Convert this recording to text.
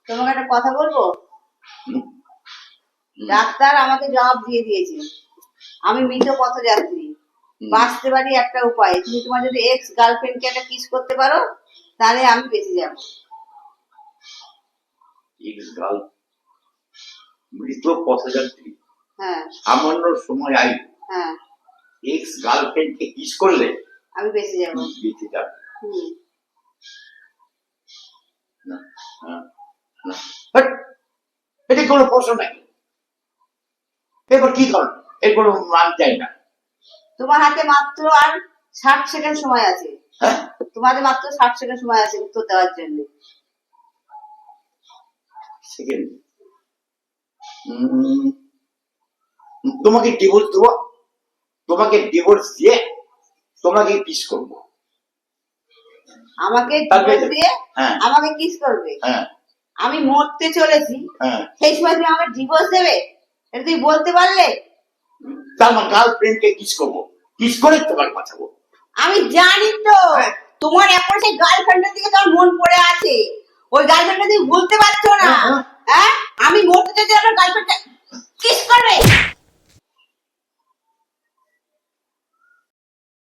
তোমাকে একটা কথা বলবো। ডাক্তার আমাকে জবাব দিয়ে দিয়েছে, আমি মৃত পথযাত্রী, বাঁচতে পারি একটা উপায়, তুমি তোমার যদি এক্স গার্লফ্রেন্ডকে একটা কিস করতে পারো তাহলে আমি বেঁচে যাব। এক্স গার্ল মৃত পথযাত্রী, হ্যাঁ সামান্য সময় আই, হ্যাঁ, এক্স গার্লফ্রেন্ডকে কিস করলে আমি বেঁচে যাব। বেঁচে যাবে। না, না, না। বাট এটা কোনো প্রশ্ন নাই। এরপর কি করেন, এর কোনো মান চাই না। তোমার হাতে মাত্র আর 60 সেকেন্ড সময় আছে। হ্যাঁ, তোমাদের মাত্র 60 সেকেন্ড সময় আছে উত্তর দেওয়ার জন্য। সেকেন্ড তোমাকে ডিভোর্স দেবো, তোমাকে ডিভোর্স দিয়ে তোমাকে কিস করবো। আমাকে তারপরে ডিভোর্স দিয়ে হ্যাঁ আমাকে কিস করবে। হ্যাঁ আমি মরতে চলেছি, হ্যাঁ, সেই সময় তুমি আমাকে ডিভোর্স দেবে? এটা তুমি বলতে পারলে? তার আমার গার্লফ্রেন্ডকে কিস করবো, কিস করে তোমার বাঁচাবো। আমি জানি তো হ্যাঁ। তোমার এখন সেই গার্লফ্রেন্ডের দিকে তোমার মন পড়ে আছে, ওই গার্লফ্রেন্ডটা তুমি বলতে পারছো না। হ্যাঁ। হ্যাঁ, আমি মরতে